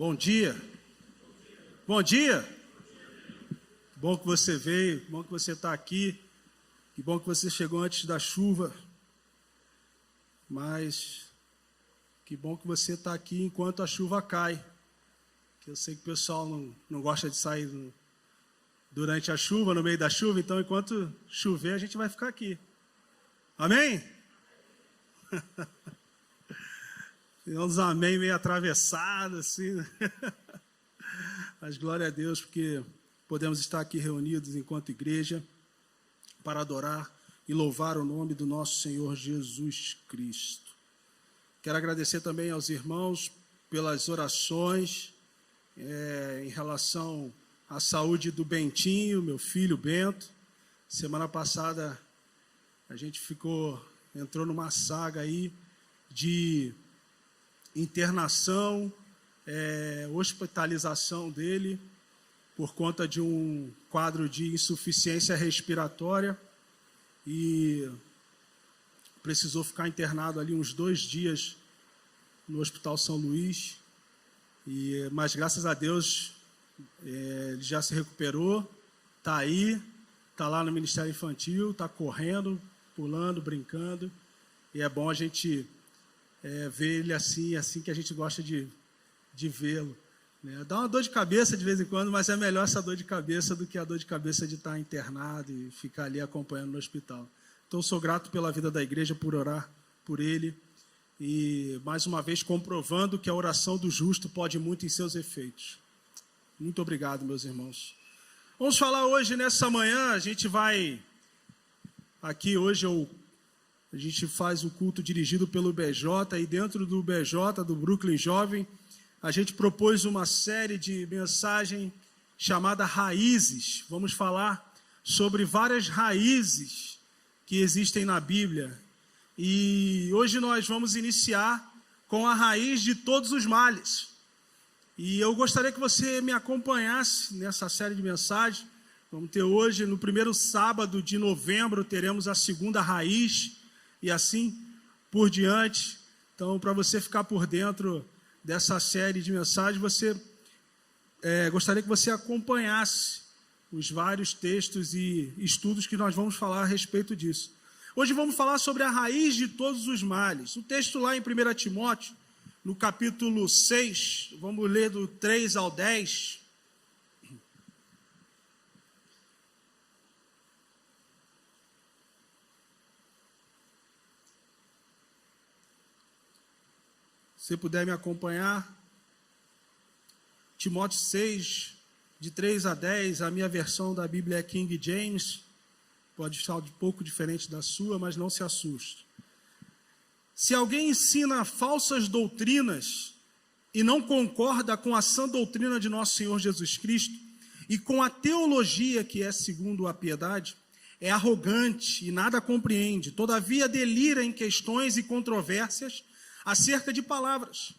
Bom dia. Bom dia. Que bom que você veio, que bom que você está aqui, que bom que você chegou antes da chuva, mas que bom que você está aqui enquanto a chuva cai, que eu sei que o pessoal não gosta de sair durante a chuva, no meio da chuva, então enquanto chover a gente vai ficar aqui. Amém? Tem uns amém meio atravessados, assim, né? Mas glória a Deus, porque podemos estar aqui reunidos enquanto igreja para adorar e louvar o nome do nosso Senhor Jesus Cristo. Quero agradecer também aos irmãos pelas orações em relação à saúde do Bentinho, meu filho Bento. Semana passada a gente entrou numa saga aí de internação, hospitalização dele por conta de um quadro de insuficiência respiratória e precisou ficar internado ali uns 2 dias no Hospital São Luís, mas graças a Deus ele já se recuperou, está aí, está lá no Ministério Infantil, está correndo, pulando, brincando, e é bom a gente ver ele assim que a gente gosta de vê-lo. Né? Dá uma dor de cabeça de vez em quando, mas é melhor essa dor de cabeça do que a dor de cabeça de estar internado e ficar ali acompanhando no hospital. Então, sou grato pela vida da igreja, por orar por ele e, mais uma vez, comprovando que a oração do justo pode muito em seus efeitos. Muito obrigado, meus irmãos. Vamos falar hoje, nessa manhã, a gente vai... Aqui, hoje, a gente faz o culto dirigido pelo BJ, e dentro do BJ, do Brooklyn Jovem, a gente propôs uma série de mensagem chamada Raízes. Vamos falar sobre várias raízes que existem na Bíblia. E hoje nós vamos iniciar com a raiz de todos os males. E eu gostaria que você me acompanhasse nessa série de mensagens. Vamos ter hoje, no primeiro sábado de novembro, teremos a segunda raiz, e assim por diante. Então, para você ficar por dentro dessa série de mensagens, gostaria que você acompanhasse os vários textos e estudos que nós vamos falar a respeito disso. Hoje vamos falar sobre a raiz de todos os males. O texto lá em 1 Timóteo, no capítulo 6, vamos ler do 3 ao 10. Se puder me acompanhar, Timóteo 6, de 3 a 10, a minha versão da Bíblia é King James, pode estar um pouco diferente da sua, mas não se assuste. Se alguém ensina falsas doutrinas e não concorda com a sã doutrina de nosso Senhor Jesus Cristo e com a teologia que é segundo a piedade, é arrogante e nada compreende, todavia delira em questões e controvérsias acerca de palavras.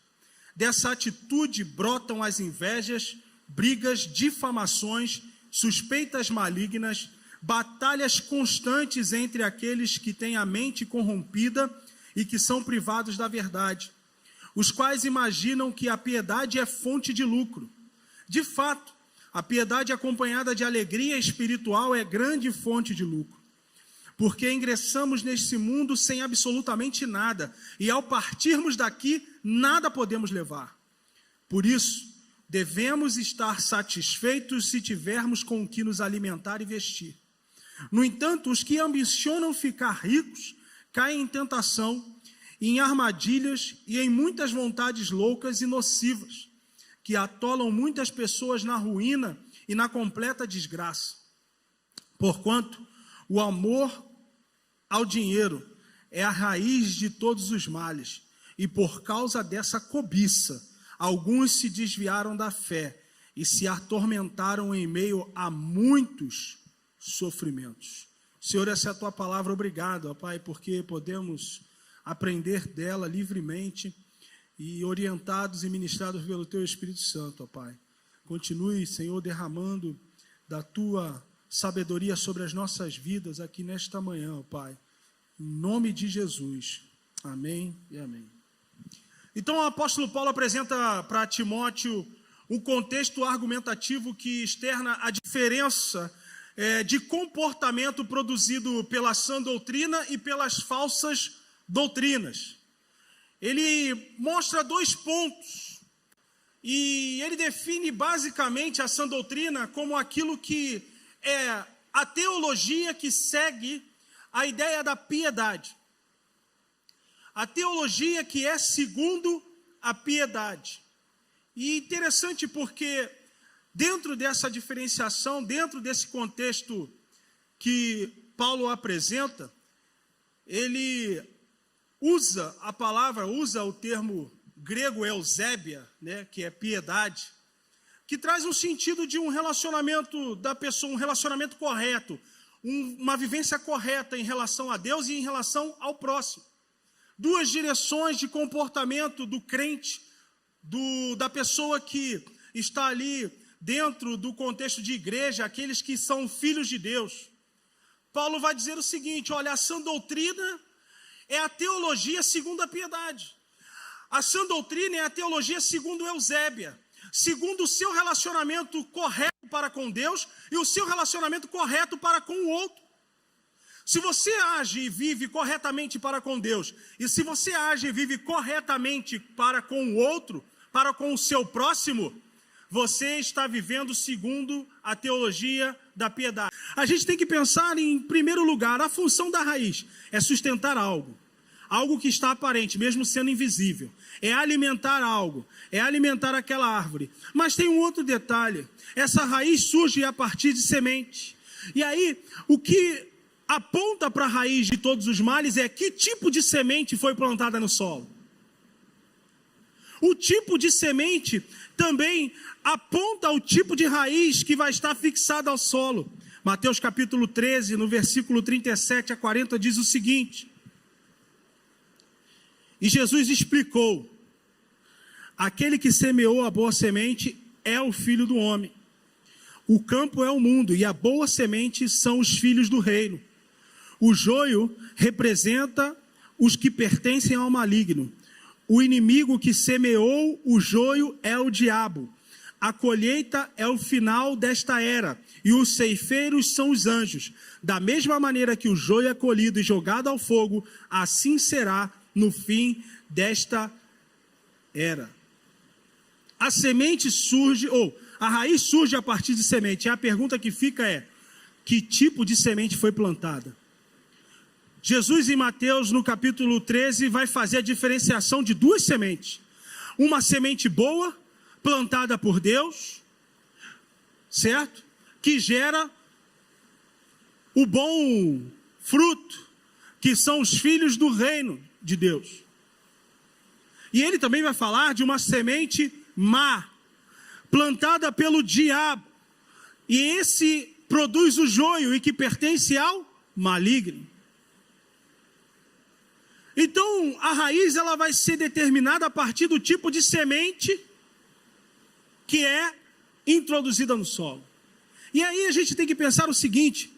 Dessa atitude brotam as invejas, brigas, difamações, suspeitas malignas, batalhas constantes entre aqueles que têm a mente corrompida e que são privados da verdade, os quais imaginam que a piedade é fonte de lucro. De fato, a piedade acompanhada de alegria espiritual é grande fonte de lucro. Porque ingressamos neste mundo sem absolutamente nada, e ao partirmos daqui, nada podemos levar. Por isso, devemos estar satisfeitos se tivermos com o que nos alimentar e vestir. No entanto, os que ambicionam ficar ricos, caem em tentação, em armadilhas e em muitas vontades loucas e nocivas, que atolam muitas pessoas na ruína e na completa desgraça. Porquanto, o amor ao dinheiro é a raiz de todos os males, e por causa dessa cobiça, alguns se desviaram da fé e se atormentaram em meio a muitos sofrimentos. Senhor, essa é a tua palavra, obrigado, ó Pai, porque podemos aprender dela livremente e orientados e ministrados pelo teu Espírito Santo, ó Pai. Continue, Senhor, derramando da tua sabedoria sobre as nossas vidas aqui nesta manhã, ó Pai. Em nome de Jesus. Amém e amém. Então o apóstolo Paulo apresenta para Timóteo um contexto argumentativo que externa a diferença de comportamento produzido pela sã doutrina e pelas falsas doutrinas. Ele mostra 2 pontos, e ele define basicamente a sã doutrina como aquilo que é a teologia que segue a ideia da piedade. A teologia que é segundo a piedade. E interessante porque dentro dessa diferenciação, dentro desse contexto que Paulo apresenta, ele usa o termo grego eusébia, né, que é piedade, que traz um sentido de um relacionamento da pessoa, um relacionamento correto, uma vivência correta em relação a Deus e em relação ao próximo. 2 direções de comportamento do crente, da pessoa que está ali dentro do contexto de igreja, aqueles que são filhos de Deus. Paulo vai dizer o seguinte: olha, a sã doutrina é a teologia segundo a piedade. A sã doutrina é a teologia segundo Eusébia, segundo o seu relacionamento correto para com Deus e o seu relacionamento correto para com o outro. Se você age e vive corretamente para com Deus, e se você age e vive corretamente para com o outro, para com o seu próximo, você está vivendo segundo a teologia da piedade. A gente tem que pensar em primeiro lugar, a função da raiz é sustentar algo que está aparente, mesmo sendo invisível. É alimentar algo, é alimentar aquela árvore. Mas tem um outro detalhe: essa raiz surge a partir de semente. E aí, o que aponta para a raiz de todos os males é que tipo de semente foi plantada no solo. O tipo de semente também aponta ao tipo de raiz que vai estar fixada ao solo. Mateus capítulo 13, no versículo 37 a 40, diz o seguinte: e Jesus explicou: aquele que semeou a boa semente é o Filho do Homem. O campo é o mundo, e a boa semente são os filhos do reino. O joio representa os que pertencem ao maligno. O inimigo que semeou o joio é o diabo. A colheita é o final desta era, e os ceifeiros são os anjos. Da mesma maneira que o joio é colhido e jogado ao fogo, assim será no fim desta era. A semente surge, a raiz surge a partir de semente. E a pergunta que fica é: que tipo de semente foi plantada? Jesus, em Mateus, no capítulo 13, vai fazer a diferenciação de 2 sementes. Uma semente boa, plantada por Deus, certo? Que gera o bom fruto, que são os filhos do reino de Deus. E ele também vai falar de uma semente má, plantada pelo diabo, e esse produz o joio e que pertence ao maligno. Então, a raiz ela vai ser determinada a partir do tipo de semente que é introduzida no solo. E aí a gente tem que pensar o seguinte: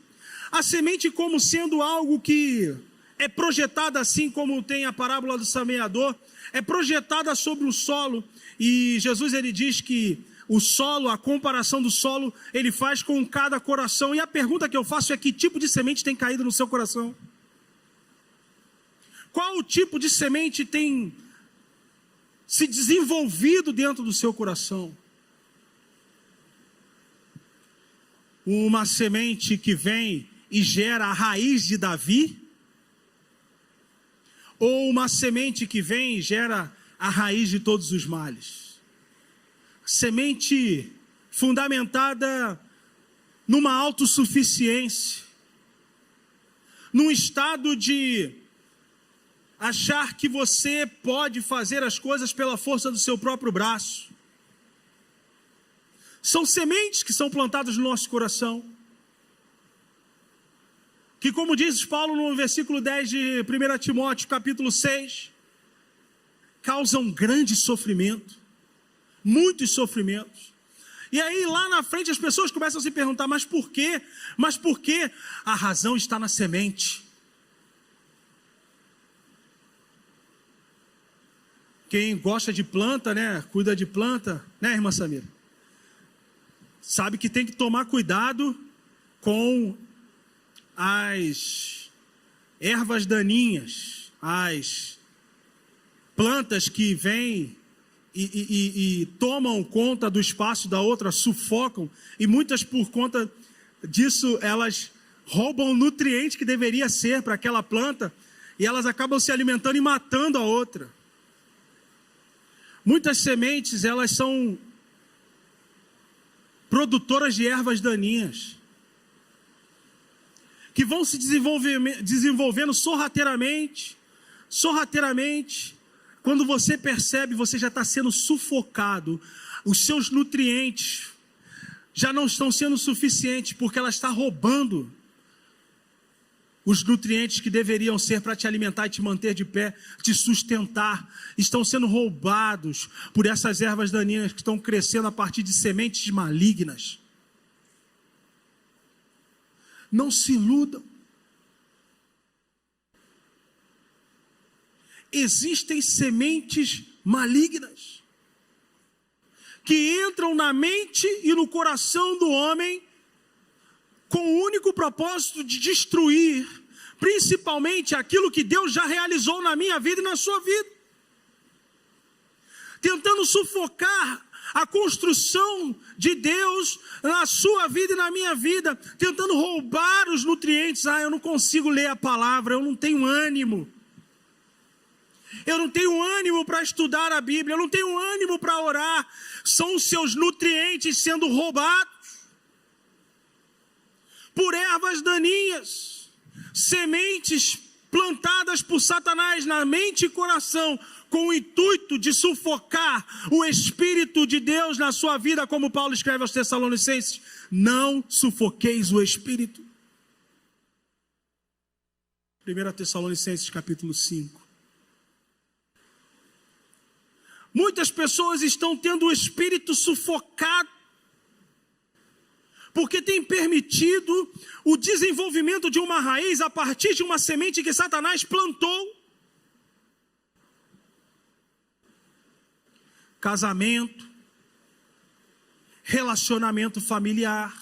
a semente como sendo algo que é projetada, assim como tem a parábola do semeador, é projetada sobre o solo, e Jesus ele diz que o solo, a comparação do solo, ele faz com cada coração. E a pergunta que eu faço é: que tipo de semente tem caído no seu coração? Qual o tipo de semente tem se desenvolvido dentro do seu coração? Uma semente que vem e gera a raiz de Davi? Ou uma semente que vem e gera a raiz de todos os males? Semente fundamentada numa autossuficiência, num estado de achar que você pode fazer as coisas pela força do seu próprio braço. São sementes que são plantadas no nosso coração, que, como diz Paulo no versículo 10 de 1 Timóteo, capítulo 6, causam grande sofrimento, muitos sofrimentos. E aí lá na frente as pessoas começam a se perguntar: mas por quê? Mas por quê? A razão está na semente. Quem gosta de planta, né, cuida de planta, né, irmã Samira? sabe que tem que tomar cuidado com as ervas daninhas, as plantas que vêm e tomam conta do espaço da outra, sufocam, e muitas por conta disso elas roubam o nutriente que deveria ser para aquela planta, e elas acabam se alimentando e matando a outra. Muitas sementes, elas são produtoras de ervas daninhas, que vão se desenvolvendo sorrateiramente. Quando você percebe, você já está sendo sufocado, os seus nutrientes já não estão sendo suficientes, porque ela está roubando os nutrientes que deveriam ser para te alimentar e te manter de pé, te sustentar, estão sendo roubados por essas ervas daninhas que estão crescendo a partir de sementes malignas. Não se iludam. Existem sementes malignas que entram na mente e no coração do homem com o único propósito de destruir, principalmente aquilo que Deus já realizou na minha vida e na sua vida, tentando sufocar a construção de Deus na sua vida e na minha vida, tentando roubar os nutrientes. Eu não consigo ler a palavra, eu não tenho ânimo. Eu não tenho ânimo para estudar a Bíblia, eu não tenho ânimo para orar. São os seus nutrientes sendo roubados por ervas daninhas, sementes plantadas por Satanás na mente e coração, com o intuito de sufocar o Espírito de Deus na sua vida, como Paulo escreve aos Tessalonicenses: não sufoqueis o Espírito. 1 Tessalonicenses capítulo 5. Muitas pessoas estão tendo o Espírito sufocado, porque tem permitido o desenvolvimento de uma raiz a partir de uma semente que Satanás plantou. Casamento, relacionamento familiar,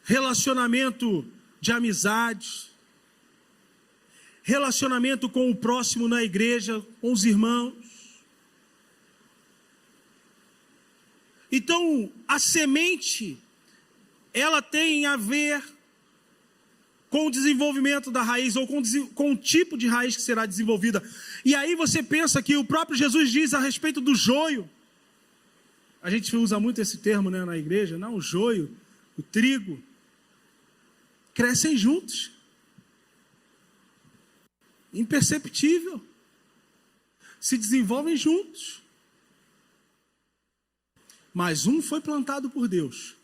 relacionamento de amizade, relacionamento com o próximo na igreja, com os irmãos. Então, a semente, ela tem a ver com o desenvolvimento da raiz, ou com o tipo de raiz que será desenvolvida. E aí você pensa que o próprio Jesus diz a respeito do joio. A gente usa muito esse termo, né, na igreja. Não, o joio, o trigo, crescem juntos. Imperceptível. Se desenvolvem juntos. Mas um foi plantado por Deus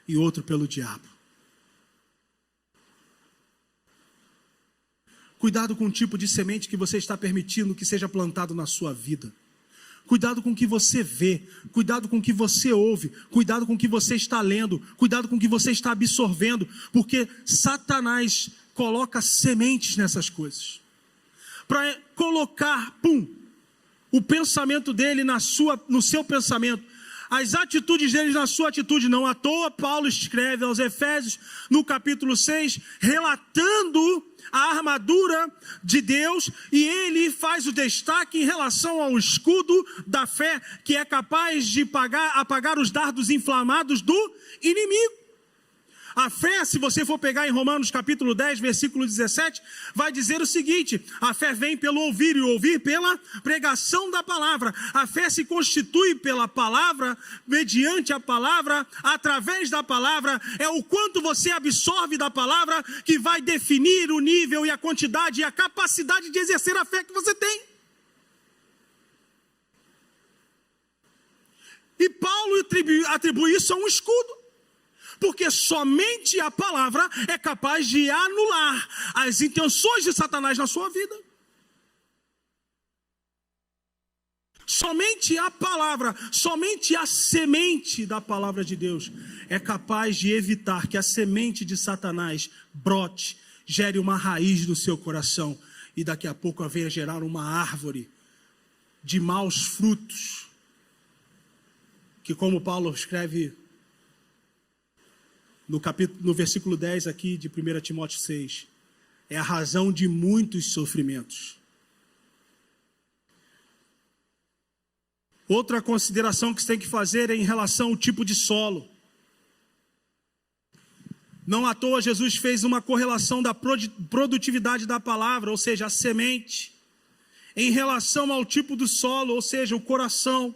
e outro pelo diabo. Cuidado com o tipo de semente que você está permitindo que seja plantado na sua vida. Cuidado com o que você vê, cuidado com o que você ouve, cuidado com o que você está lendo, cuidado com o que você está absorvendo, porque Satanás coloca sementes nessas coisas. Para colocar, o pensamento dele no seu pensamento, as atitudes deles na sua atitude. Não à toa Paulo escreve aos Efésios, no capítulo 6, relatando a armadura de Deus, e ele faz o destaque em relação ao escudo da fé, que é capaz de apagar os dardos inflamados do inimigo. A fé, se você for pegar em Romanos capítulo 10, versículo 17, vai dizer o seguinte: a fé vem pelo ouvir, e o ouvir pela pregação da palavra. A fé se constitui pela palavra, mediante a palavra, através da palavra. É o quanto você absorve da palavra que vai definir o nível e a quantidade e a capacidade de exercer a fé que você tem. E Paulo atribui isso a um escudo. Porque somente a palavra é capaz de anular as intenções de Satanás na sua vida. Somente a palavra, somente a semente da palavra de Deus é capaz de evitar que a semente de Satanás brote, gere uma raiz no seu coração e daqui a pouco venha gerar uma árvore de maus frutos, que, como Paulo escreve no versículo 10 aqui de 1 Timóteo 6, é a razão de muitos sofrimentos. Outra consideração que você tem que fazer é em relação ao tipo de solo. Não à toa Jesus fez uma correlação da produtividade da palavra, ou seja, a semente, em relação ao tipo do solo, ou seja, o coração,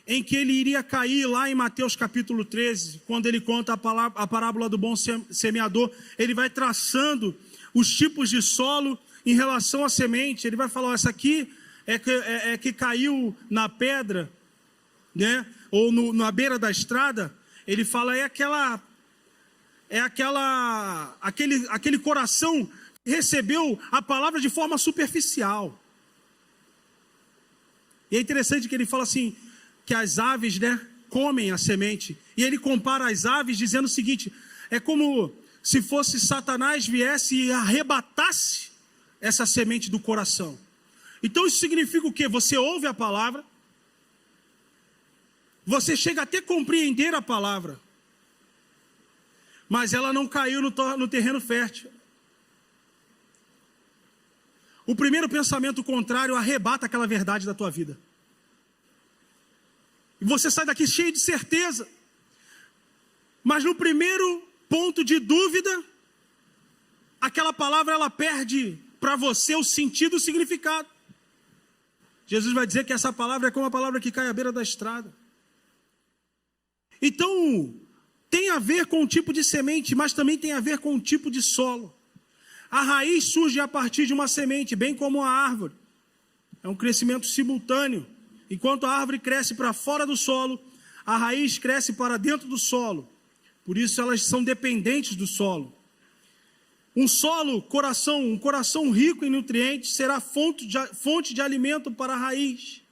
em que ele iria cair lá em Mateus capítulo 13, quando ele conta a parábola do bom semeador. Ele vai traçando os tipos de solo em relação à semente. Ele vai falar, essa aqui é que caiu na pedra, né? Ou na beira da estrada. Ele fala, aquele coração que recebeu a palavra de forma superficial. E é interessante que ele fala assim, que as aves, né, comem a semente. E ele compara as aves dizendo o seguinte, é como se fosse Satanás viesse e arrebatasse essa semente do coração. Então isso significa o quê? Você ouve a palavra, você chega até a compreender a palavra, mas ela não caiu no terreno fértil. O primeiro pensamento contrário arrebata aquela verdade da tua vida. E você sai daqui cheio de certeza. Mas no primeiro ponto de dúvida, aquela palavra ela perde para você o sentido e o significado. Jesus vai dizer que essa palavra é como a palavra que cai à beira da estrada. Então, tem a ver com o tipo de semente, mas também tem a ver com o tipo de solo. A raiz surge a partir de uma semente, bem como a árvore. É um crescimento simultâneo. Enquanto a árvore cresce para fora do solo, a raiz cresce para dentro do solo. Por isso elas são dependentes do solo. Um coração rico em nutrientes será fonte de alimento para a raiz.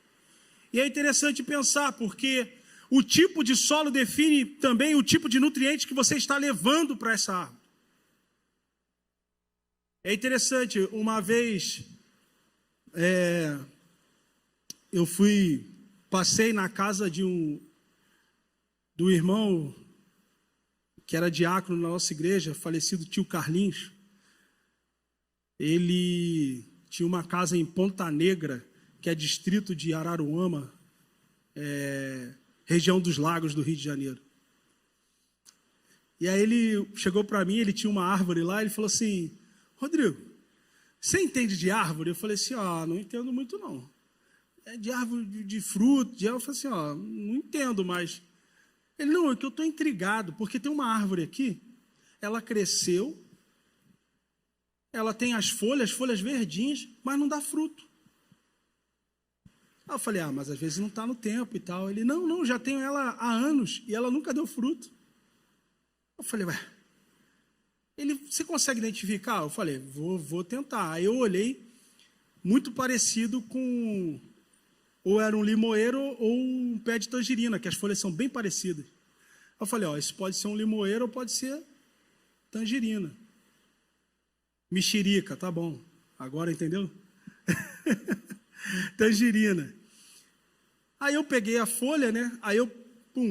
E é interessante pensar, porque o tipo de solo define também o tipo de nutrientes que você está levando para essa árvore. É interessante, uma vez eu passei na casa do irmão que era diácono na nossa igreja, falecido tio Carlinhos. Ele tinha uma casa em Ponta Negra, que é distrito de Araruama, região dos Lagos do Rio de Janeiro. E aí ele chegou para mim, ele tinha uma árvore lá, ele falou assim, Rodrigo, você entende de árvore? Eu falei assim, não entendo muito não. É de árvore de fruto, eu falei assim, não entendo, mas... Ele, não, é que eu estou intrigado, porque tem uma árvore aqui, ela cresceu, ela tem as folhas verdinhas, mas não dá fruto. Aí eu falei, mas às vezes não está no tempo e tal. Ele, não, já tenho ela há anos e ela nunca deu fruto. Eu falei, você consegue identificar? Eu falei, vou tentar. Aí eu olhei, muito parecido com... ou era um limoeiro ou um pé de tangerina, que as folhas são bem parecidas. Eu falei, isso pode ser um limoeiro ou pode ser tangerina. Mexerica, tá bom. Agora entendeu? Tangerina. Aí eu peguei a folha, né? Aí eu,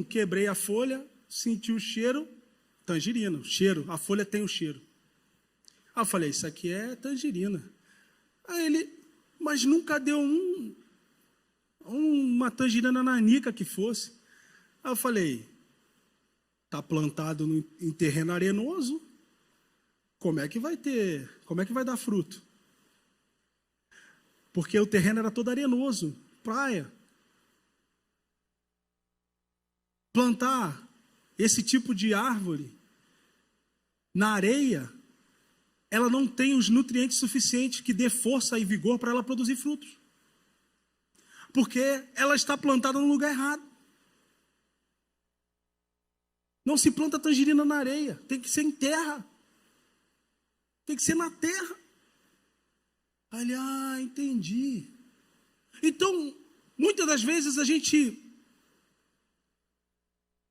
quebrei a folha, senti o cheiro, tangerina, o cheiro, a folha tem o cheiro. Aí eu falei, isso aqui é tangerina. Aí ele, mas nunca deu uma tangerina nanica que fosse. Aí eu falei, está plantado em terreno arenoso, como é que vai dar fruto? Porque o terreno era todo arenoso, praia. Plantar esse tipo de árvore na areia, ela não tem os nutrientes suficientes que dê força e vigor para ela produzir frutos. Porque ela está plantada no lugar errado. Não se planta tangerina na areia, tem que ser em terra. Tem que ser na terra. Aí ele, entendi. Então, muitas das vezes a gente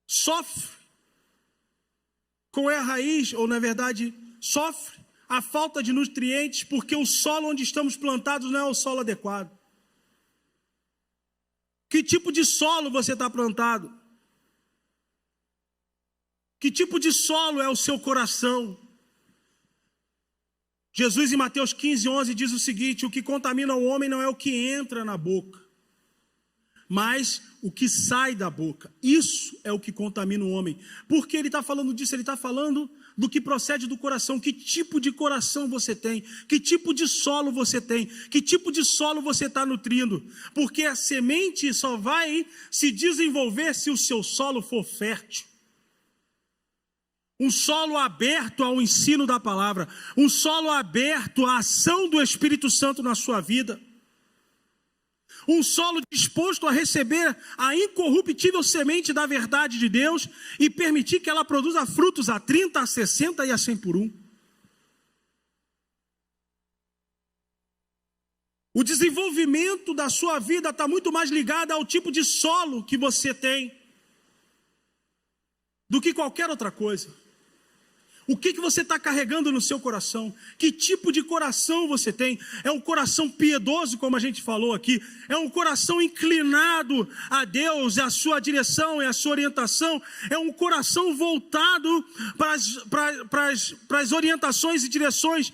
sofre com a raiz, ou na verdade, sofre a falta de nutrientes, porque o solo onde estamos plantados não é o solo adequado. Que tipo de solo você está plantado? Que tipo de solo é o seu coração? Jesus, em Mateus 15:11, diz o seguinte: o que contamina o homem não é o que entra na boca, mas o que sai da boca. Isso é o que contamina o homem. Por que ele está falando disso? Ele está falando do que procede do coração. Que tipo de coração você tem? Que tipo de solo você tem? Que tipo de solo você está nutrindo? Porque a semente só vai se desenvolver se o seu solo for fértil. Um solo aberto ao ensino da palavra, um solo aberto à ação do Espírito Santo na sua vida, um solo disposto a receber a incorruptível semente da verdade de Deus e permitir que ela produza frutos a 30, a 60 e a 100 por 1. O desenvolvimento da sua vida está muito mais ligado ao tipo de solo que você tem do que qualquer outra coisa. O que você está carregando no seu coração? Que tipo de coração você tem? É um coração piedoso, como a gente falou aqui? É um coração inclinado a Deus, a sua direção e a sua orientação? É um coração voltado para as orientações e direções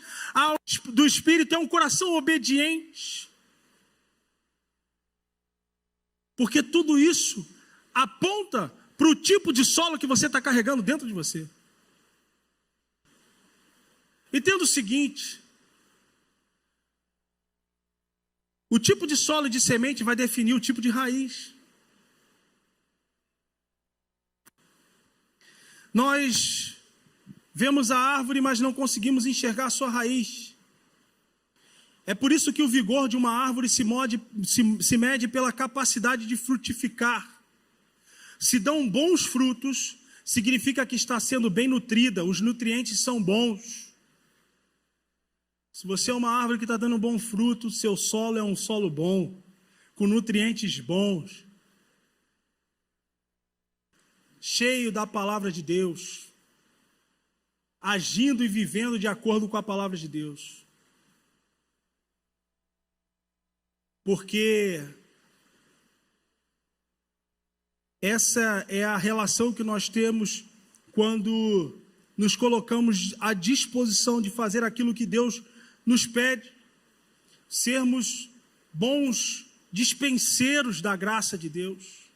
do Espírito? É um coração obediente? Porque tudo isso aponta para o tipo de solo que você está carregando dentro de você. Entenda o seguinte: o tipo de solo e de semente vai definir o tipo de raiz. Nós vemos a árvore, mas não conseguimos enxergar a sua raiz. É por isso que o vigor de uma árvore se mede pela capacidade de frutificar. Se dão bons frutos, significa que está sendo bem nutrida, os nutrientes são bons. Se você é uma árvore que está dando bom fruto, seu solo é um solo bom, com nutrientes bons, cheio da palavra de Deus, agindo e vivendo de acordo com a palavra de Deus. Porque essa é a relação que nós temos quando nos colocamos à disposição de fazer aquilo que Deus nos pede, sermos bons dispenseiros da graça de Deus.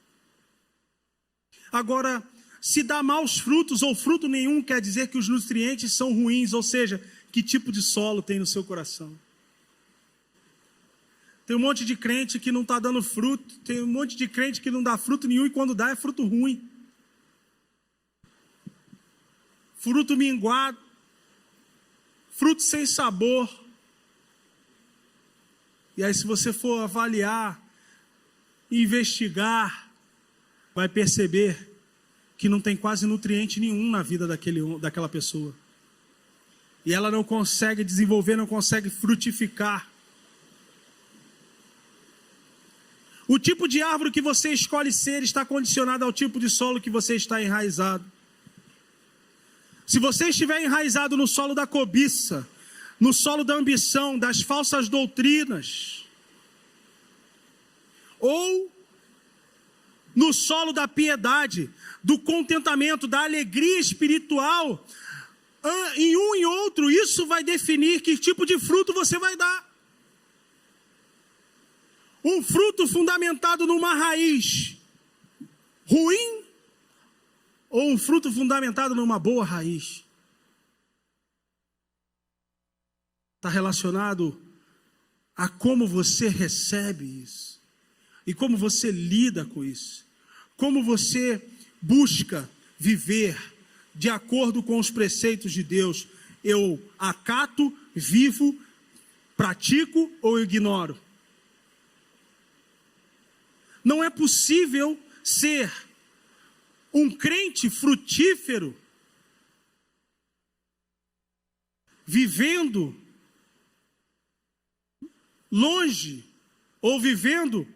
Agora, se dá maus frutos ou fruto nenhum, quer dizer que os nutrientes são ruins, ou seja, que tipo de solo tem no seu coração? Tem um monte de crente que não está dando fruto, tem um monte de crente que não dá fruto nenhum e quando dá é fruto ruim. Fruto minguado, fruto sem sabor. E aí, se você for avaliar, investigar, vai perceber que não tem quase nutriente nenhum na vida daquela pessoa. E ela não consegue desenvolver, não consegue frutificar. O tipo de árvore que você escolhe ser está condicionado ao tipo de solo que você está enraizado. Se você estiver enraizado no solo da cobiça, no solo da ambição, das falsas doutrinas, ou no solo da piedade, do contentamento, da alegria espiritual, em um e outro, isso vai definir que tipo de fruto você vai dar. Um fruto fundamentado numa raiz ruim, ou um fruto fundamentado numa boa raiz? Está relacionado a como você recebe isso, e como você lida com isso, como você busca viver de acordo com os preceitos de Deus. Eu acato, vivo, pratico ou ignoro? Não é possível ser um crente frutífero vivendo longe ou vivendo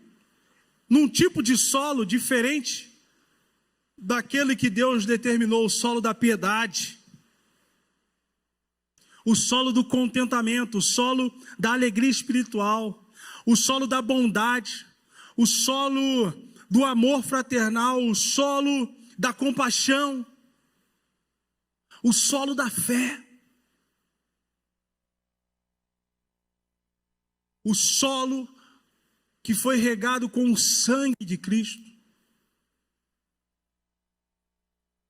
num tipo de solo diferente daquele que Deus determinou, o solo da piedade, o solo do contentamento, o solo da alegria espiritual, o solo da bondade, o solo do amor fraternal, o solo da compaixão, o solo da fé, o solo que foi regado com o sangue de Cristo.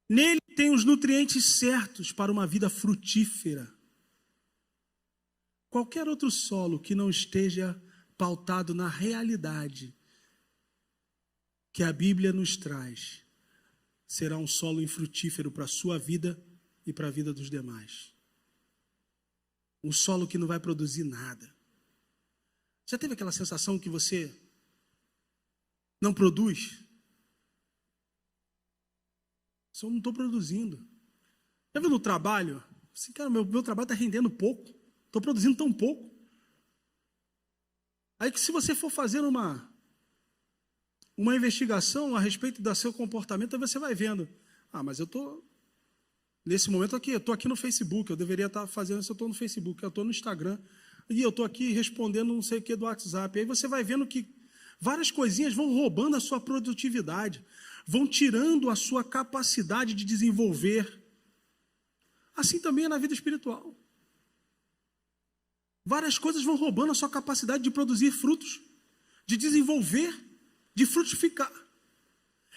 Nele tem os nutrientes certos para uma vida frutífera. Qualquer outro solo que não esteja pautado na realidade que a Bíblia nos traz, será um solo infrutífero para a sua vida e para a vida dos demais. Um solo que não vai produzir nada. Já teve aquela sensação que você não produz? Eu não estou produzindo. Já viu no trabalho? Assim, cara, meu trabalho está rendendo pouco. Estou produzindo tão pouco. Aí que se você for fazer uma investigação a respeito do seu comportamento, aí você vai vendo. Mas eu estou, nesse momento aqui, eu estou aqui no Facebook, eu deveria estar fazendo isso, eu estou no Facebook, eu estou no Instagram, e eu estou aqui respondendo não sei o que do WhatsApp. Aí você vai vendo que várias coisinhas vão roubando a sua produtividade, vão tirando a sua capacidade de desenvolver. Assim também é na vida espiritual. Várias coisas vão roubando a sua capacidade de produzir frutos, de desenvolver, de frutificar.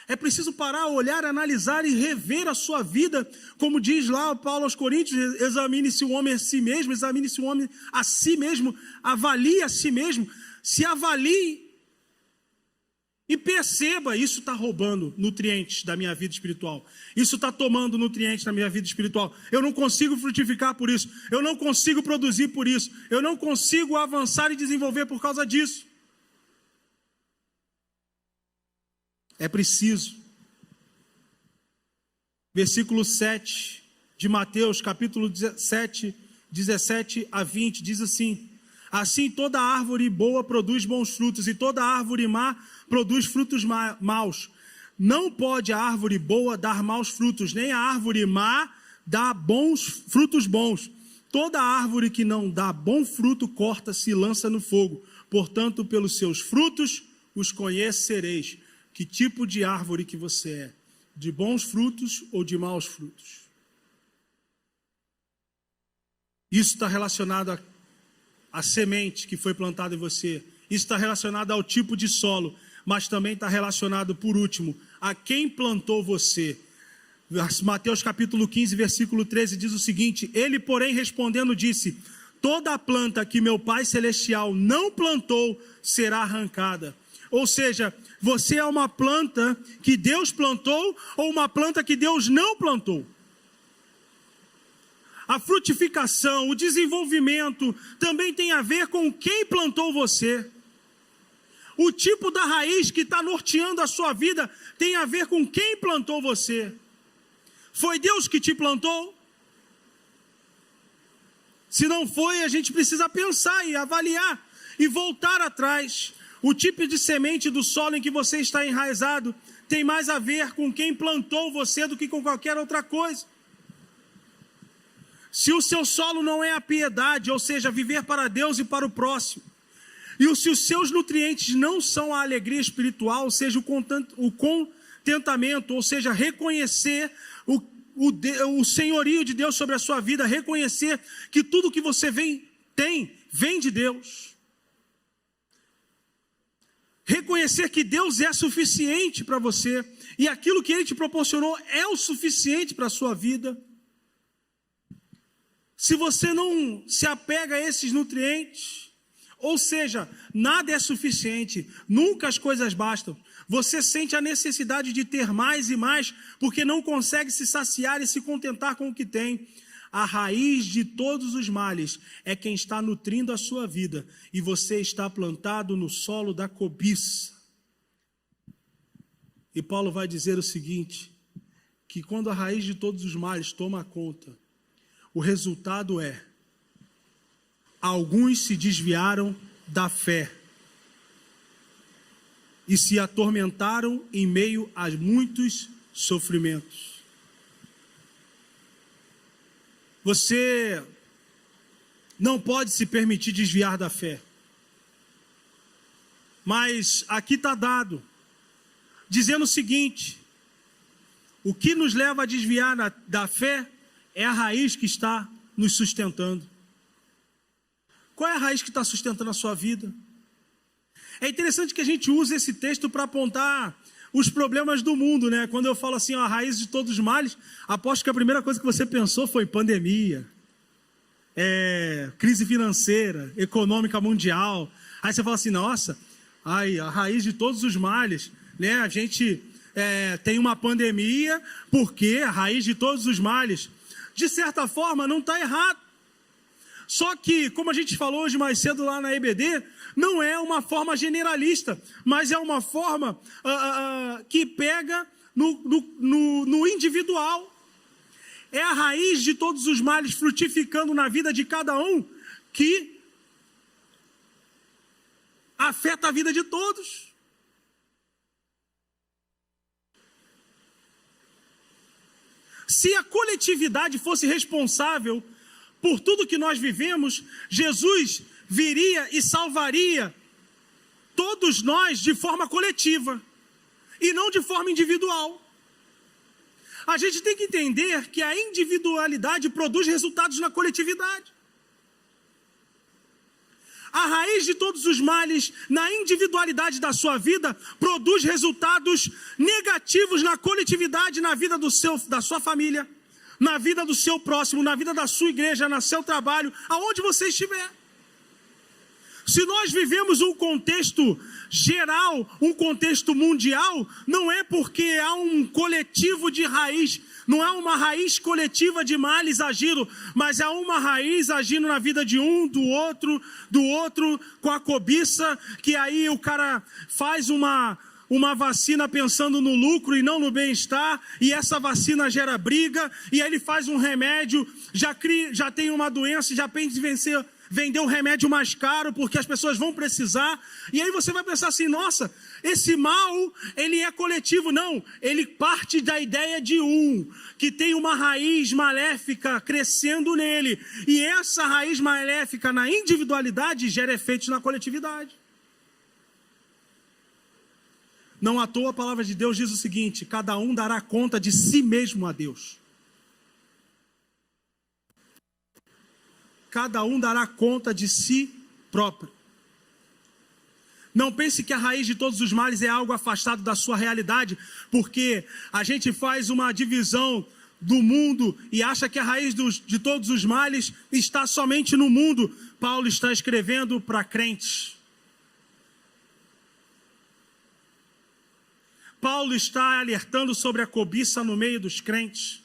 É preciso parar, olhar, analisar e rever a sua vida, como diz lá Paulo aos Coríntios: examine-se o homem a si mesmo, examine-se o homem a si mesmo, avalie a si mesmo, se avalie e perceba: isso está roubando nutrientes da minha vida espiritual, isso está tomando nutrientes da minha vida espiritual, eu não consigo frutificar por isso, eu não consigo produzir por isso, eu não consigo avançar e desenvolver por causa disso. É preciso. Versículo 7 de Mateus, capítulo 7, 17 a 20, diz assim: assim toda árvore boa produz bons frutos, e toda árvore má produz frutos maus. Não pode a árvore boa dar maus frutos, nem a árvore má dar frutos bons. Toda árvore que não dá bom fruto corta-se e lança no fogo. Portanto, pelos seus frutos os conhecereis. Que tipo de árvore que você é? De bons frutos ou de maus frutos? Isso está relacionado à semente que foi plantada em você. Isso está relacionado ao tipo de solo, mas também está relacionado, por último, a quem plantou você. Mateus capítulo 15, versículo 13 diz o seguinte: ele, porém, respondendo, disse: toda a planta que meu Pai Celestial não plantou será arrancada. Ou seja, você é uma planta que Deus plantou ou uma planta que Deus não plantou? A frutificação, o desenvolvimento também tem a ver com quem plantou você. O tipo da raiz que está norteando a sua vida tem a ver com quem plantou você. Foi Deus que te plantou? Se não foi, a gente precisa pensar e avaliar e voltar atrás. O tipo de semente do solo em que você está enraizado tem mais a ver com quem plantou você do que com qualquer outra coisa. Se o seu solo não é a piedade, ou seja, viver para Deus e para o próximo, e se os seus nutrientes não são a alegria espiritual, ou seja, o contentamento, ou seja, reconhecer o senhorio de Deus sobre a sua vida, reconhecer que tudo que você tem vem de Deus. Reconhecer que Deus é suficiente para você, e aquilo que Ele te proporcionou é o suficiente para a sua vida. Se você não se apega a esses nutrientes, ou seja, nada é suficiente, nunca as coisas bastam, você sente a necessidade de ter mais e mais, porque não consegue se saciar e se contentar com o que tem. A raiz de todos os males é quem está nutrindo a sua vida, e você está plantado no solo da cobiça. E Paulo vai dizer o seguinte, que quando a raiz de todos os males toma conta, o resultado é: alguns se desviaram da fé e se atormentaram em meio a muitos sofrimentos. Você não pode se permitir desviar da fé. Mas aqui está dado, dizendo o seguinte: o que nos leva a desviar da fé é a raiz que está nos sustentando. Qual é a raiz que está sustentando a sua vida? É interessante que a gente use esse texto para apontar os problemas do mundo, né? Quando eu falo assim, ó, a raiz de todos os males, aposto que a primeira coisa que você pensou foi pandemia, crise financeira, econômica mundial. Aí você fala assim, nossa, a raiz de todos os males, né? A gente tem uma pandemia, porque a raiz de todos os males, de certa forma, não está errado. Só que, como a gente falou hoje mais cedo lá na EBD, não é uma forma generalista, mas é uma forma que pega no individual. É a raiz de todos os males frutificando na vida de cada um que afeta a vida de todos. Se a coletividade fosse responsável por tudo que nós vivemos, Jesus viria e salvaria todos nós de forma coletiva e não de forma individual. A gente tem que entender que a individualidade produz resultados na coletividade. A raiz de todos os males na individualidade da sua vida produz resultados negativos na coletividade, na vida da sua família, na vida do seu próximo, na vida da sua igreja, no seu trabalho, aonde você estiver. Se nós vivemos um contexto geral, um contexto mundial, não é porque há um coletivo de raiz, não é uma raiz coletiva de males agindo, mas é uma raiz agindo na vida de um, do outro, com a cobiça, que aí o cara faz uma vacina pensando no lucro e não no bem-estar, e essa vacina gera briga, e aí ele faz um remédio, já tem uma doença, já pensa em vender um remédio mais caro, porque as pessoas vão precisar, e aí você vai pensar assim, nossa, esse mal, ele é coletivo. Não, ele parte da ideia de um, que tem uma raiz maléfica crescendo nele, e essa raiz maléfica na individualidade gera efeitos na coletividade. Não à toa a palavra de Deus diz o seguinte: cada um dará conta de si mesmo a Deus. Cada um dará conta de si próprio. Não pense que a raiz de todos os males é algo afastado da sua realidade, porque a gente faz uma divisão do mundo e acha que a raiz de todos os males está somente no mundo. Paulo está escrevendo para crentes. Paulo está alertando sobre a cobiça no meio dos crentes.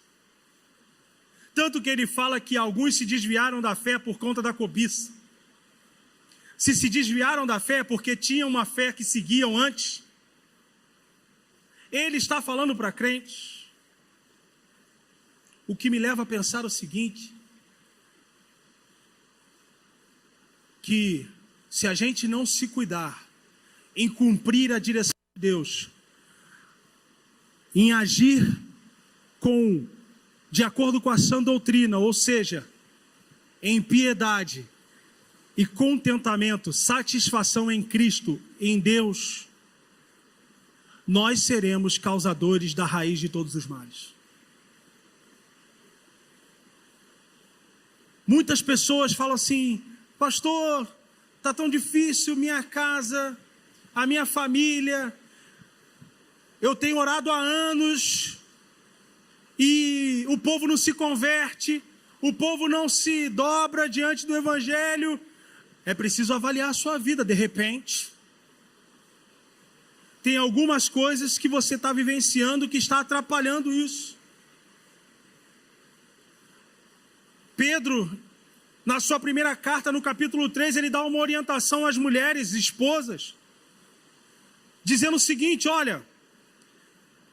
Tanto que ele fala que alguns se desviaram da fé por conta da cobiça. Se desviaram da fé porque tinham uma fé que seguiam antes. Ele está falando para crentes. O que me leva a pensar o seguinte: que se a gente não se cuidar em cumprir a direção de Deus, em agir de acordo com a sã doutrina, ou seja, em piedade e contentamento, satisfação em Cristo, em Deus, nós seremos causadores da raiz de todos os males. Muitas pessoas falam assim: pastor, está tão difícil minha casa, a minha família, eu tenho orado há anos e o povo não se converte, o povo não se dobra diante do evangelho. É preciso avaliar a sua vida. De repente, tem algumas coisas que você está vivenciando que está atrapalhando isso. Pedro, na sua primeira carta, no capítulo 3, ele dá uma orientação às mulheres, esposas, dizendo o seguinte: olha,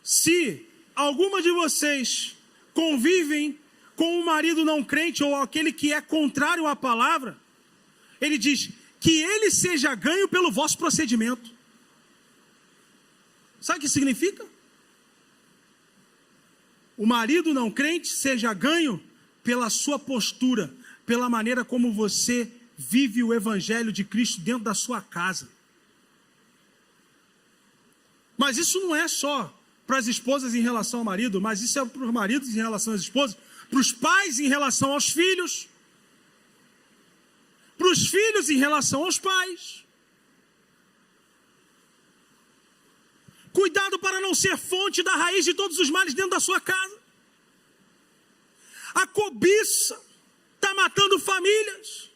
se alguma de vocês convivem com um marido não crente ou aquele que é contrário à palavra, ele diz que ele seja ganho pelo vosso procedimento. Sabe o que significa? O marido não crente seja ganho pela sua postura, pela maneira como você vive o evangelho de Cristo dentro da sua casa. Mas isso não é só para as esposas em relação ao marido, mas isso é para os maridos em relação às esposas, para os pais em relação aos filhos, para os filhos em relação aos pais. Cuidado para não ser fonte da raiz de todos os males dentro da sua casa. A cobiça está matando famílias.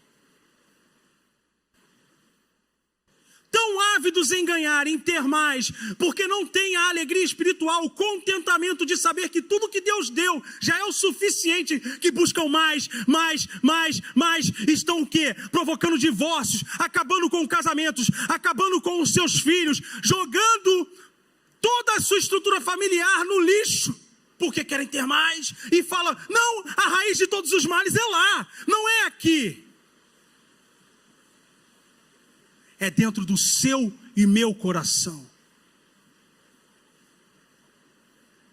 Tão ávidos em ganhar, em ter mais, porque não tem a alegria espiritual, o contentamento de saber que tudo que Deus deu já é o suficiente, que buscam mais, estão o quê? Provocando divórcios, acabando com casamentos, acabando com os seus filhos, jogando toda a sua estrutura familiar no lixo, porque querem ter mais, e fala, não, a raiz de todos os males é lá, não é aqui. É dentro do seu e meu coração.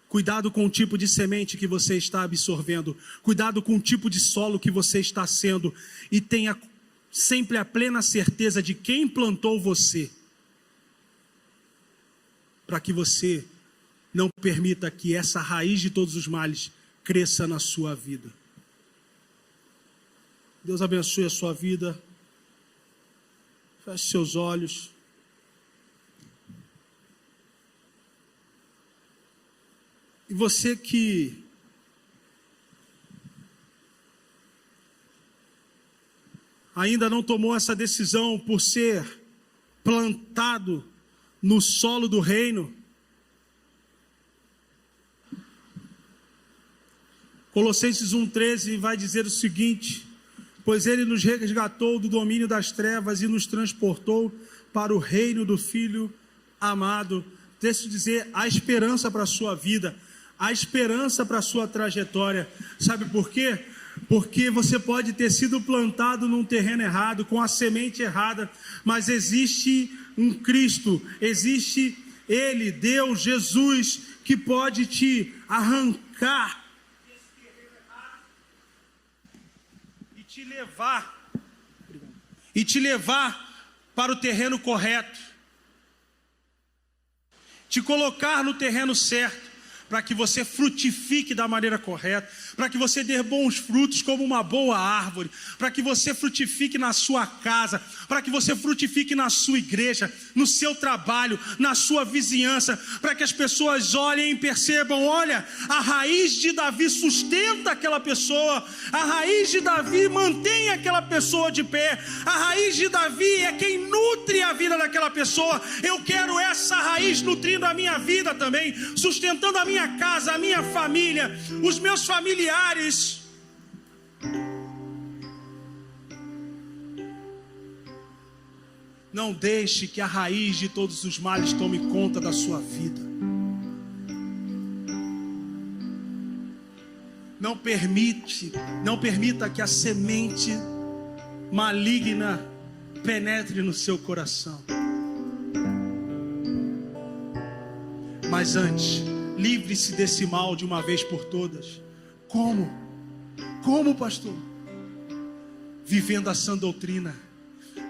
Cuidado com o tipo de semente que você está absorvendo. Cuidado com o tipo de solo que você está sendo. E tenha sempre a plena certeza de quem plantou você. Para que você não permita que essa raiz de todos os males cresça na sua vida. Deus abençoe a sua vida. Feche seus olhos. E você que ainda não tomou essa decisão por ser plantado no solo do reino, Colossenses 1,13 vai dizer o seguinte: pois ele nos resgatou do domínio das trevas e nos transportou para o reino do Filho amado. Deixa eu dizer, a esperança para a sua vida, a esperança para a sua trajetória. Sabe por quê? Porque você pode ter sido plantado num terreno errado, com a semente errada, mas existe um Cristo, existe Ele, Deus, Jesus, que pode te arrancar te levar para o terreno correto, te colocar no terreno certo, para que você frutifique da maneira correta, para que você dê bons frutos como uma boa árvore, para que você frutifique na sua casa, para que você frutifique na sua igreja, no seu trabalho, na sua vizinhança, para que as pessoas olhem e percebam, olha, a raiz de Davi sustenta aquela pessoa, a raiz de Davi mantém aquela pessoa de pé, a raiz de Davi é quem nutre a vida daquela pessoa. Eu quero essa raiz nutrindo a minha vida também, sustentando a minha casa, a minha família, os meus familiares. Não deixe que a raiz de todos os males tome conta da sua vida. Não permita que a semente maligna penetre no seu coração. Mas antes, livre-se desse mal de uma vez por todas. Como? Como, pastor? Vivendo a sã doutrina,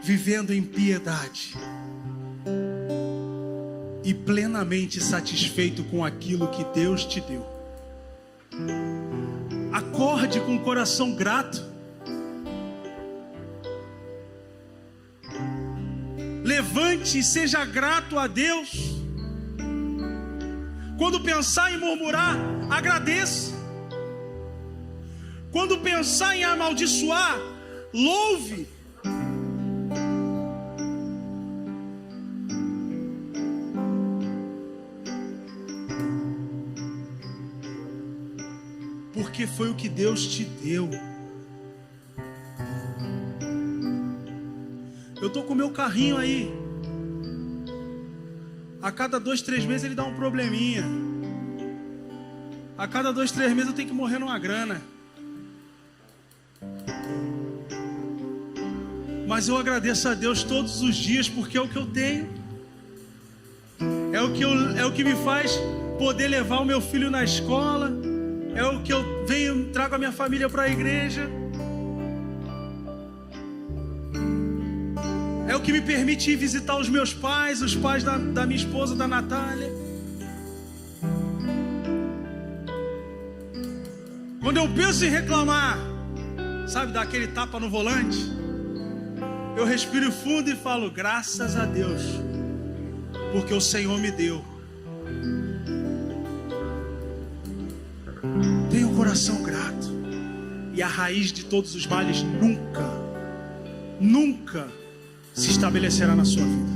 vivendo em piedade e plenamente satisfeito com aquilo que Deus te deu. Acorde com o coração grato. Levante e seja grato a Deus. Quando pensar em murmurar, agradeça. Quando pensar em amaldiçoar, louve. Porque foi o que Deus te deu. Eu estou com o meu carrinho aí. A cada 2, 3 meses ele dá um probleminha. A cada 2, 3 meses eu tenho que morrer numa grana. Mas eu agradeço a Deus todos os dias, porque é o que eu tenho. É o que me faz poder levar o meu filho na escola. É o que eu trago a minha família para a igreja. É o que me permite ir visitar os meus pais, os pais da minha esposa, da Natália. Quando eu penso em reclamar, sabe, dar aquele tapa no volante, eu respiro fundo e falo, graças a Deus, porque o Senhor me deu. Tenha um coração grato. E a raiz de todos os males nunca se estabelecerá na sua vida.